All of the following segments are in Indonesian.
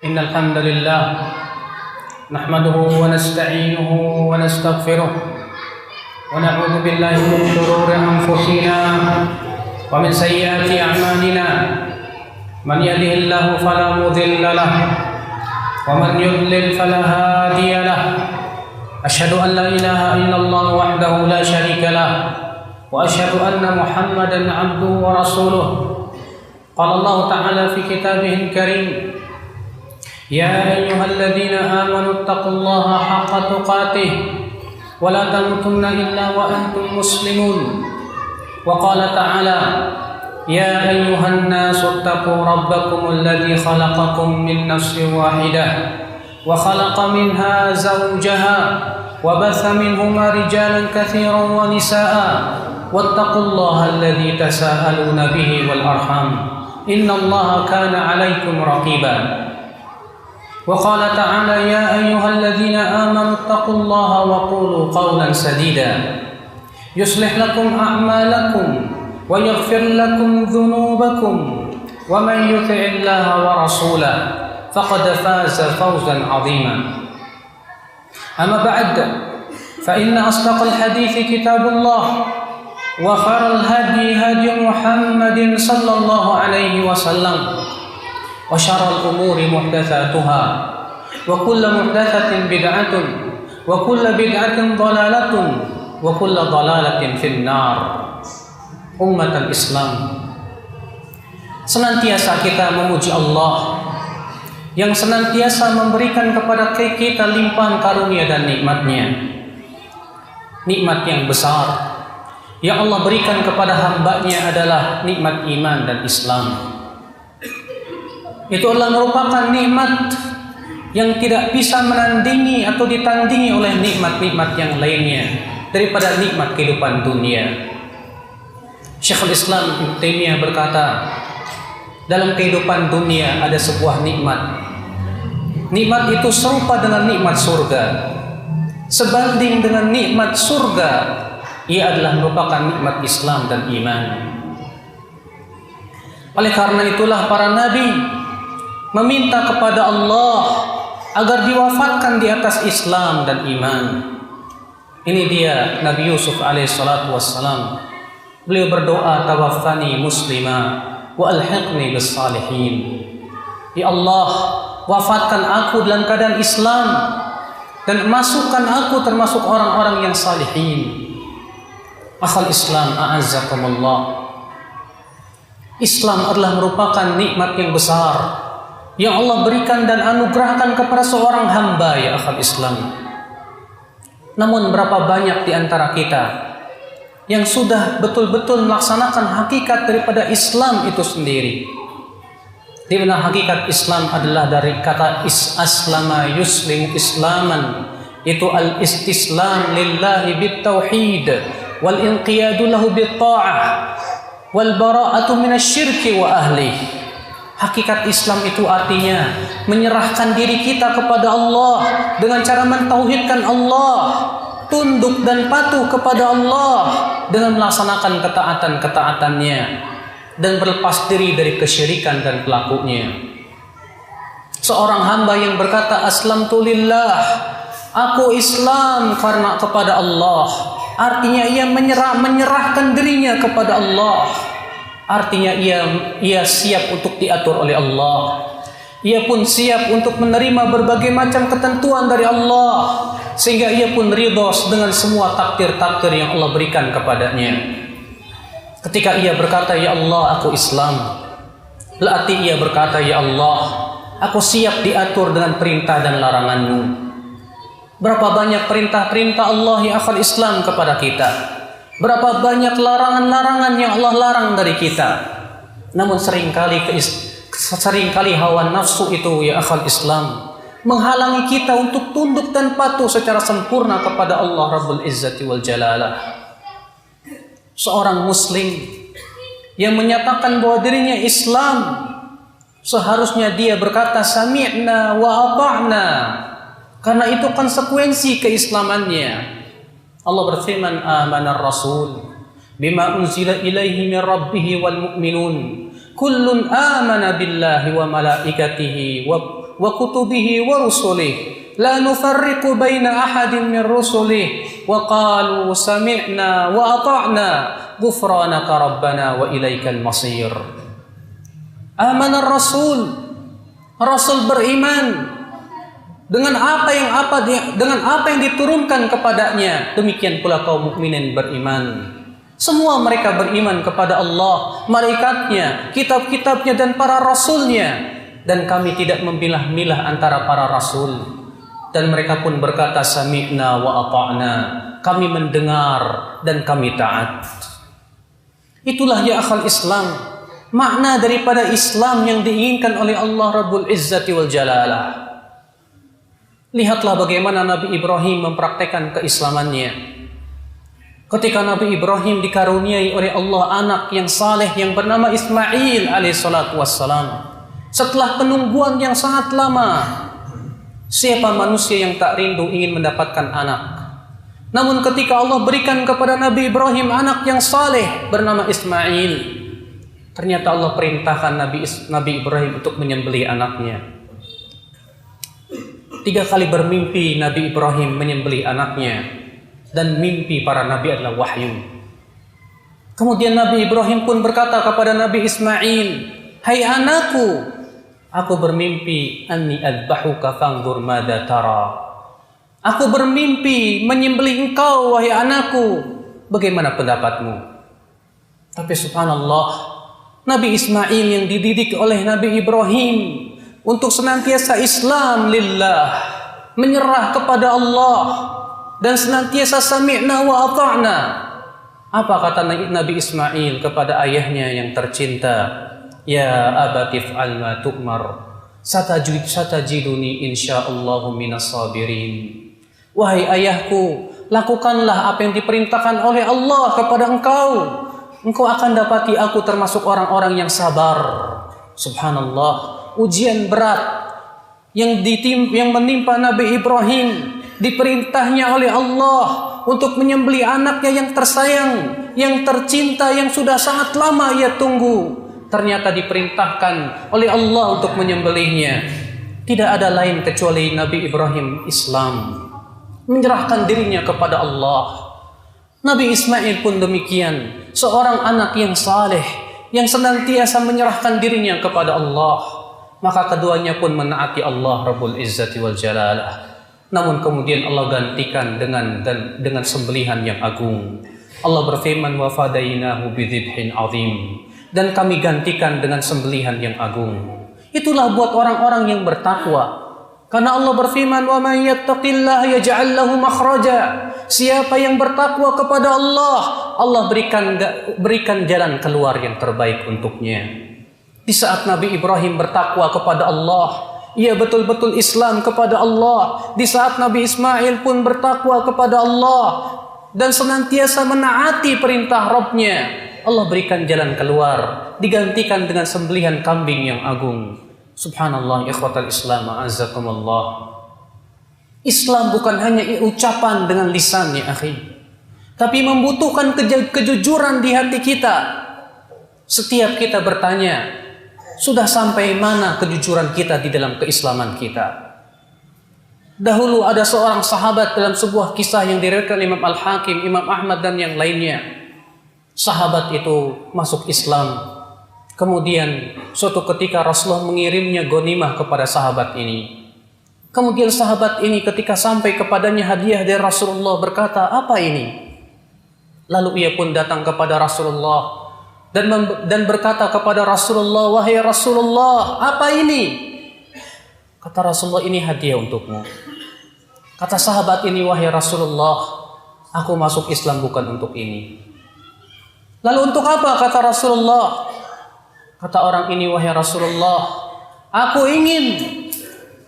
إن الحمد لله نحمده ونستعينه ونستغفره ونعوذ بالله من شرور أنفسنا ومن سيئات أعمالنا من يهده الله فلا مضل له ومن يضلل فلا هادي له أشهد أن لا إله إلا الله وحده لا شريك له وأشهد أن محمدا عبده ورسوله قال الله تعالى في كتابه الكريم يا أيها الذين آمنوا اتقوا الله حق تقاته ولا تموتن إلا وأنتم مسلمون وقال تعالى يا أيها الناس اتقوا ربكم الذي خلقكم من نفس واحدة وخلق منها زوجها وبث منهما رجالا كثيرا ونساء واتقوا الله الذي تساءلون به والأرحام إن الله كان عليكم رقيبا وقال تعالى يا أيها الذين آمنوا اتقوا الله وقولوا قولا سديدا يصلح لكم أعمالكم ويغفر لكم ذنوبكم ومن يطع الله ورسوله فقد فاز فوزا عظيما أما بعد فإن أصدق الحديث كتاب الله وخير الهدي هدي محمد صلى الله عليه وسلم وشر الأمور محدثاتها وكل محدثة بدعة وكل بدعة ضلالة وكل ضلالة في النار. Umat Islam, senantiasa kita memuji Allah yang senantiasa memberikan kepada kita limpahan karunia dan nikmat-Nya. Nikmat yang besar yang Allah berikan kepada hamba-Nya adalah nikmat iman dan Islam. Itu adalah merupakan nikmat yang tidak bisa menandingi atau ditandingi oleh nikmat-nikmat yang lainnya daripada nikmat kehidupan dunia. Syekhul Islam Ibnu Taimiyah berkata, dalam kehidupan dunia ada sebuah nikmat. Nikmat itu serupa dengan nikmat surga. Sebanding dengan nikmat surga, ia adalah merupakan nikmat Islam dan iman. Oleh karena itulah para nabi meminta kepada Allah agar diwafatkan di atas Islam dan iman. Ini dia Nabi Yusuf alaihissalatu wassalam. Beliau berdoa, tawaffani muslima wa alhiqni bis salihin. Ya Allah, wafatkan aku dalam keadaan Islam dan masukkan aku termasuk orang-orang yang salihin. Akhal Islam, a'azzakumullah. Islam adalah merupakan nikmat yang besar yang Allah berikan dan anugerahkan kepada seorang hamba, ya akhal Islam. Namun berapa banyak di antara kita yang sudah betul-betul melaksanakan hakikat daripada Islam itu sendiri? Di mana hakikat Islam adalah dari kata aslama yuslimu islaman, itu al-istislam lillahi bit-tauhid wal inqiyadu lahu bit-ta'ah wal bara'atu minasyirki wa ahlihi. Hakikat Islam itu artinya menyerahkan diri kita kepada Allah dengan cara mentauhidkan Allah, tunduk dan patuh kepada Allah dengan melaksanakan ketaatan-ketaatannya dan berlepas diri dari kesyirikan dan pelakunya. Seorang hamba yang berkata aslamtu lillah, aku Islam karena kepada Allah, artinya ia menyerahkan dirinya kepada Allah. Artinya ia siap untuk diatur oleh Allah. Ia pun siap untuk menerima berbagai macam ketentuan dari Allah, sehingga ia pun ridha dengan semua takdir-takdir yang Allah berikan kepadanya. Ketika ia berkata, ya Allah, aku Islam, berarti ia berkata, ya Allah, aku siap diatur dengan perintah dan larangan-Mu. Berapa banyak perintah-perintah Allah yang akan Islam kepada kita, berapa banyak larangan-larangan yang Allah larang dari kita. Namun seringkali hawa nafsu itu, ya akhal Islam, menghalangi kita untuk tunduk dan patuh secara sempurna kepada Allah Rabbul Izzati wal Jalalah. Seorang muslim yang menyatakan bahwa dirinya Islam, seharusnya dia berkata sami'na wa ata'na, karena itu konsekuensi keislamannya. Allah berfirman, amanar rasul bima unzila ilaihi min rabbih wal mu'minun kullun amana billahi wa malaikatihi wa kutubihi wa rusulihi la nufarriqu baina ahadin min rusulihi wa qalu sami'na wa ata'na ghufranaka rabbana wa ilaikal masir. Amana Rasul beriman dengan apa yang diturunkan kepadanya, demikian pula kaum mukminin beriman. Semua mereka beriman kepada Allah, malaikatnya, kitab-kitabnya dan para rasulnya, dan kami tidak memilah-milah antara para rasul. Dan mereka pun berkata sami'na wa ata'na, kami mendengar dan kami taat. Itulah ya akhal Islam, makna daripada Islam yang diinginkan oleh Allah Rabbul Izzati wal Jalalah. Lihatlah bagaimana Nabi Ibrahim mempraktekkan keislamannya. Ketika Nabi Ibrahim dikaruniai oleh Allah anak yang saleh yang bernama Ismail alaihissalatu wassalam. Setelah penungguan yang sangat lama, siapa manusia yang tak rindu ingin mendapatkan anak? Namun ketika Allah berikan kepada Nabi Ibrahim anak yang saleh bernama Ismail, ternyata Allah perintahkan Nabi Ibrahim untuk menyembelih anaknya. 3 kali bermimpi Nabi Ibrahim menyembelih anaknya, dan mimpi para nabi adalah wahyu. Kemudian Nabi Ibrahim pun berkata kepada Nabi Ismail, "Hai anakku, aku bermimpi anni adbahuka fanzur madza tara." Aku bermimpi menyembelih engkau wahai anakku, bagaimana pendapatmu? Tapi subhanallah, Nabi Ismail yang dididik oleh Nabi Ibrahim untuk senantiasa Islam lillah, menyerah kepada Allah dan senantiasa sami'na wa ata'na. Apa kata Nabi Ismail kepada ayahnya yang tercinta? Ya abati fa'al ma tu'mar, satajiduni insyaallahu minas sabirin. Wahai ayahku, lakukanlah apa yang diperintahkan oleh Allah kepada engkau. Engkau akan dapati aku termasuk orang-orang yang sabar. Subhanallah, ujian berat yang menimpa Nabi Ibrahim, diperintahnya oleh Allah untuk menyembelih anaknya yang tersayang, yang tercinta, yang sudah sangat lama ia tunggu. Ternyata diperintahkan oleh Allah untuk menyembelihnya. Tidak ada lain kecuali Nabi Ibrahim Islam, menyerahkan dirinya kepada Allah. Nabi Ismail pun demikian, seorang anak yang saleh, yang senantiasa menyerahkan dirinya kepada Allah. Maka keduanya pun menaati Allah Rabbul Izzati wal Jalalah. Namun kemudian Allah gantikan dengan sembelihan yang agung. Allah berfirman, wa fadainahu bidzibhin azim, dan kami gantikan dengan sembelihan yang agung. Itulah buat orang-orang yang bertakwa. Karena Allah berfirman, wa man yattaqillaha yaj'al lahu makhraja. Siapa yang bertakwa kepada Allah, Allah berikan jalan keluar yang terbaik untuknya. Di saat Nabi Ibrahim bertakwa kepada Allah, ia betul-betul Islam kepada Allah. Di saat Nabi Ismail pun bertakwa kepada Allah dan senantiasa menaati perintah Rabbnya, Allah berikan jalan keluar, digantikan dengan sembelihan kambing yang agung. Subhanallah, ikhwatal Islam, a'azzakumullah. Islam bukan hanya ucapan dengan lisan ya akhi, tapi membutuhkan kejujuran di hati kita. Setiap kita bertanya, sudah sampai mana kejujuran kita di dalam keislaman kita? Dahulu ada seorang sahabat dalam sebuah kisah yang diriwayatkan Imam Al-Hakim, Imam Ahmad dan yang lainnya. Sahabat itu masuk Islam. Kemudian suatu ketika Rasulullah mengirimnya ghanimah kepada sahabat ini. Kemudian sahabat ini ketika sampai kepadanya hadiah dari Rasulullah berkata, "Apa ini?" Lalu ia pun datang kepada Rasulullah dan berkata kepada Rasulullah, "Wahai Rasulullah, apa ini?" Kata Rasulullah, "Ini hadiah untukmu." Kata sahabat ini, "Wahai Rasulullah, aku masuk Islam bukan untuk ini." Lalu untuk apa? Kata Rasulullah. Kata orang ini, "Wahai Rasulullah, aku ingin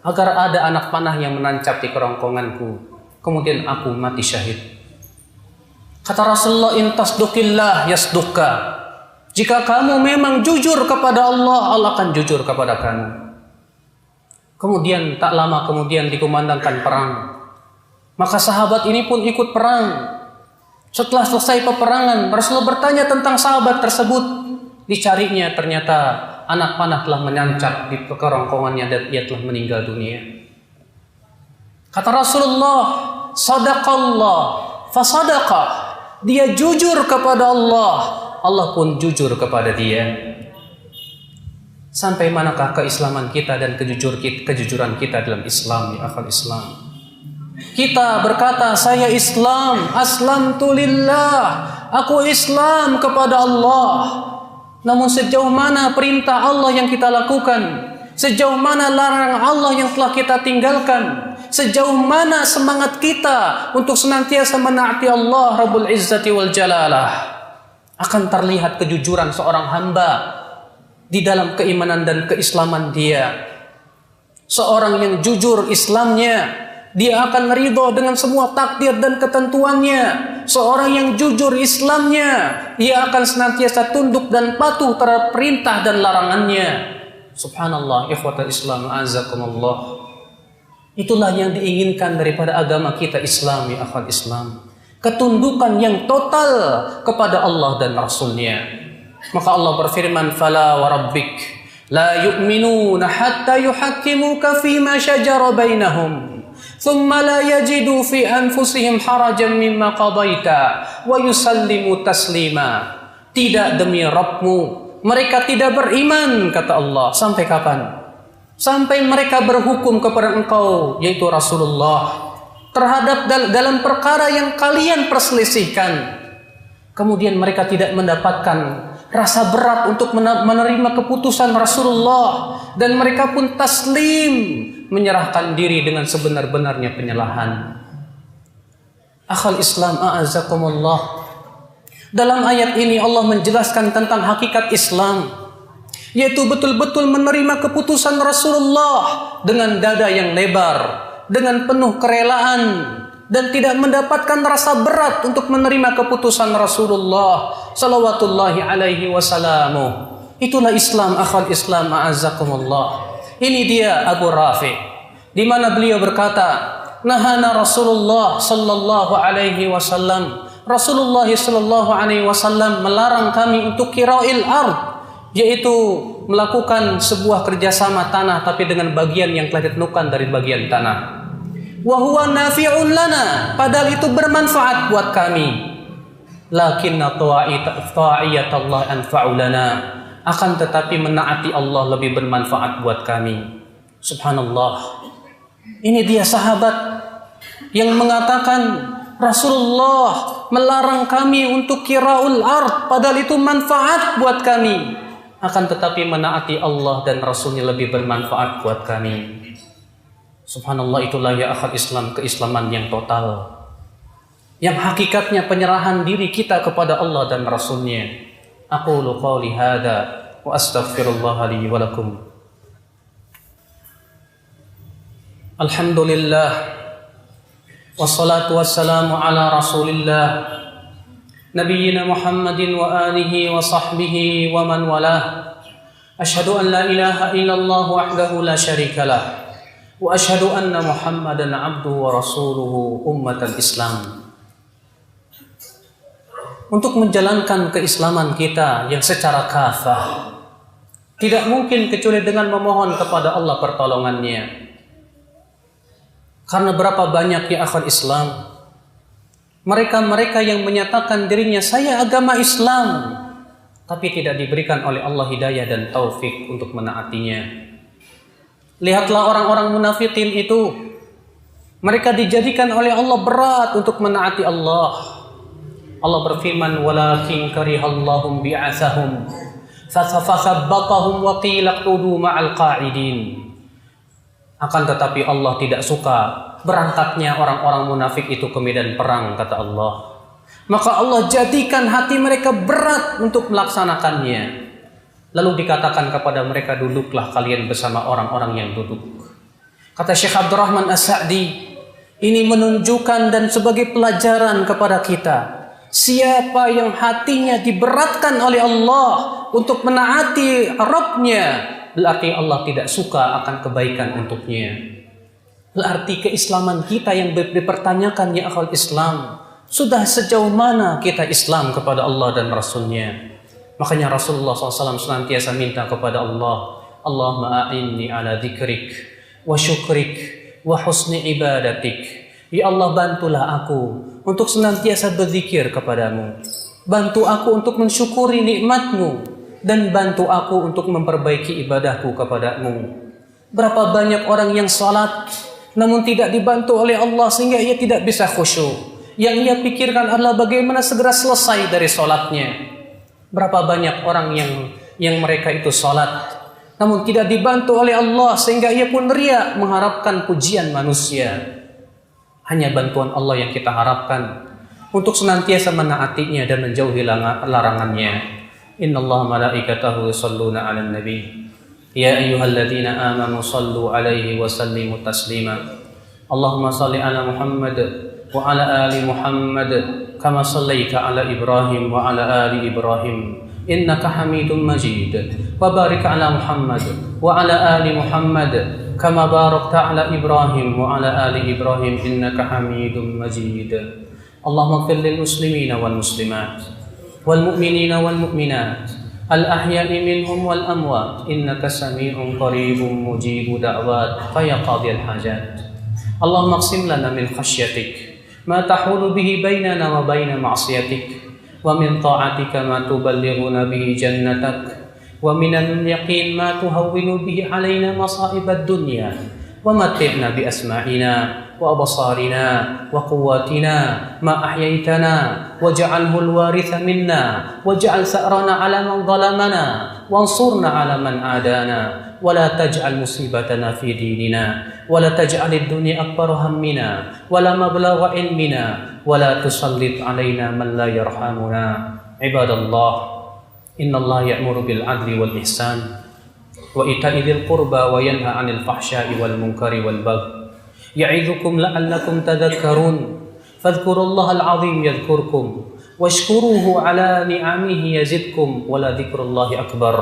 agar ada anak panah yang menancap di kerongkonganku, kemudian aku mati syahid." Kata Rasulullah, "In tasduqillah yasduqka." Jika kamu memang jujur kepada Allah, Allah akan jujur kepada kamu. Kemudian tak lama kemudian dikumandangkan perang. Maka sahabat ini pun ikut perang. Setelah selesai peperangan, Rasulullah bertanya tentang sahabat tersebut. Dicarinya ternyata anak panah telah menyancap di kerongkongannya dan ia telah meninggal dunia. Kata Rasulullah, sadaqallah fasadaqah. Dia jujur kepada Allah, Allah pun jujur kepada dia. Sampai manakah keislaman kita dan kejujuran kita dalam Islam, ya akhal Islam? Kita berkata, saya Islam, aslamtu lillah, aku Islam kepada Allah. Namun sejauh mana perintah Allah yang kita lakukan? Sejauh mana larangan Allah yang telah kita tinggalkan? Sejauh mana semangat kita untuk senantiasa menaati Allah Rabbul Izzati wal Jalalah? Akan terlihat kejujuran seorang hamba di dalam keimanan dan keislaman dia. Seorang yang jujur Islamnya, dia akan ridho dengan semua takdir dan ketentuannya. Seorang yang jujur Islamnya, ia akan senantiasa tunduk dan patuh terhadap perintah dan larangannya. Subhanallah, ikhwatal Islam, azakumullah. Itulah yang diinginkan daripada agama kita Islam, ya akhwat Islam. Ketundukan yang total kepada Allah dan Rasulnya. Maka Allah berfirman, fala wa rabbik la yu'minuna hatta yuhakkimuka fima shajara bainahum thumma la yajidu fi anfusihim harajan mimma qadaita wa yusallimu taslima. Tidak demi Rabbmu, mereka tidak beriman, kata Allah. Sampai kapan? Sampai mereka berhukum kepada engkau, yaitu Rasulullah, terhadap dalam perkara yang kalian perselisihkan. Kemudian mereka tidak mendapatkan rasa berat untuk menerima keputusan Rasulullah, dan mereka pun taslim, menyerahkan diri dengan sebenar-benarnya penyerahan. Akhal Islam, a'azakumullah. Dalam ayat ini Allah menjelaskan tentang hakikat Islam, yaitu betul-betul menerima keputusan Rasulullah dengan dada yang lebar, dengan penuh kerelaan, dan tidak mendapatkan rasa berat untuk menerima keputusan Rasulullah salawatullahi alaihi wasallamu. Itulah Islam, akhwat Islam, a'azzakumullah. Ini dia Abu Rafi, di mana beliau berkata, nahana Rasulullah sallallahu alaihi wasallam. Rasulullah sallallahu alaihi wasallam melarang kami untuk kira'il ard, yaitu melakukan sebuah kerjasama tanah tapi dengan bagian yang telah ditentukan dari bagian tanah. Wa huwa nafi'un lana, padahal itu bermanfaat buat kami. Lakinna ta'iyatullah anfa'u lana, akan tetapi menaati Allah lebih bermanfaat buat kami. Subhanallah. Ini dia sahabat yang mengatakan Rasulullah melarang kami untuk kira'ul ard, padahal itu manfaat buat kami. Akan tetapi menaati Allah dan Rasulnya lebih bermanfaat buat kami. Subhanallah, itulah ya akhal Islam, keislaman yang total, yang hakikatnya penyerahan diri kita kepada Allah dan Rasulnya. Aqulu qawli hadha wa astaghfirullah li wa lakum. Alhamdulillah, wassalatu wassalamu ala rasulillah, nabiyyina Muhammadin wa alihi wa sahbihi wa man walah. Ashhadu an la ilaha illallah wahdahu la syarika lah, wa ashhadu anna Muhammadan abduhu wa rasuluhu ummatal Islam. Untuk menjalankan keislaman kita yang secara kafah, tidak mungkin kecuali dengan memohon kepada Allah pertolongannya. Karena berapa banyak ya akhwat Islam, mereka-mereka yang menyatakan dirinya saya agama Islam, tapi tidak diberikan oleh Allah hidayah dan taufik untuk menaatinya. Lihatlah orang-orang munafikin itu, mereka dijadikan oleh Allah berat untuk menaati Allah. Allah berfirman, walakin karihallahum bi'athahum fathabbatahum wa qila qudu ma'al qa'idin. Akan tetapi Allah tidak suka berangkatnya orang-orang munafik itu ke medan perang, kata Allah. Maka Allah jadikan hati mereka berat untuk melaksanakannya. Lalu dikatakan kepada mereka, duduklah kalian bersama orang-orang yang duduk. Kata Syekh Abdurrahman As-Sa'di, ini menunjukkan dan sebagai pelajaran kepada kita, siapa yang hatinya diberatkan oleh Allah untuk menaati Rabbnya, berarti Allah tidak suka akan kebaikan untuknya. Berarti keislaman kita yang dipertanyakan ya akhwat Islam, sudah sejauh mana kita Islam kepada Allah dan Rasulnya? Makanya Rasulullah SAW senantiasa minta kepada Allah, Allahumma a'inni ala dzikrik wa syukrik wa husni ibadatik. Ya Allah, bantulah aku untuk senantiasa berzikir kepadamu. Bantu aku untuk mensyukuri nikmatmu. Dan bantu aku untuk memperbaiki ibadahku kepadamu. Berapa banyak orang yang salat namun tidak dibantu oleh Allah sehingga ia tidak bisa khusyuk. Yang ia pikirkan adalah bagaimana segera selesai dari salatnya. Berapa banyak orang yang mereka itu salat namun tidak dibantu oleh Allah sehingga ia pun riya mengharapkan pujian manusia. Hanya bantuan Allah yang kita harapkan untuk senantiasa menaatinya dan menjauhi larangannya. Innallaha malaikatahu yusholluna 'alan nabi. Ya ayyuhalladzina amanu shallu 'alaihi wa sallimu taslima. Allahumma shalli 'ala Muhammad wa 'ala ali Muhammad kama shallaita 'ala Ibrahim wa 'ala ali Ibrahim innaka Hamidum Majid. Wa barik 'ala Muhammad wa 'ala ali Muhammad kama barakta 'ala Ibrahim wa 'ala ali Ibrahim innaka Hamidum Majid. Allahumma ighfir lil muslimina wal muslimat wal mu'minina wal mu'minat al ahya'i minhum wal amwat innaka sami'un qaribun mujibud da'wat ya qadhiyal hajat. Allahumma aqsim lana min khashyatik ma tahulu bihi bainana wa baina ma'siyatik wa min ta'atika ma tuballighuna bihi jannatak wa minal yaqin ma tuhawwinu bihi alaina masa'ibad dunya wa matti'na bi asma'ina wa absarina wa quwwatina ma ahyaitana waj'alhu al-waritha minna waj'al sa'rana 'ala man zalamana wansurna 'ala man adana wa la taj'al musibatana fi dinina wa la taj'al ad-dunya akbar hammina wa la mablagha ilmina wa la tusallit 'alaina man la yarhamuna. Ibadallah, innallaha ya'muru bil 'adli wal ihsan wa ita'i dzil qurba wa yanha 'anil fahsya'i wal munkari wal baghi ya'idzukum la'allakum tadhakkarun. Fadhkurullahal 'azim yadhkurkum washkuruhu 'ala ni'amihi yazidkum wa la dzikrullahi akbar.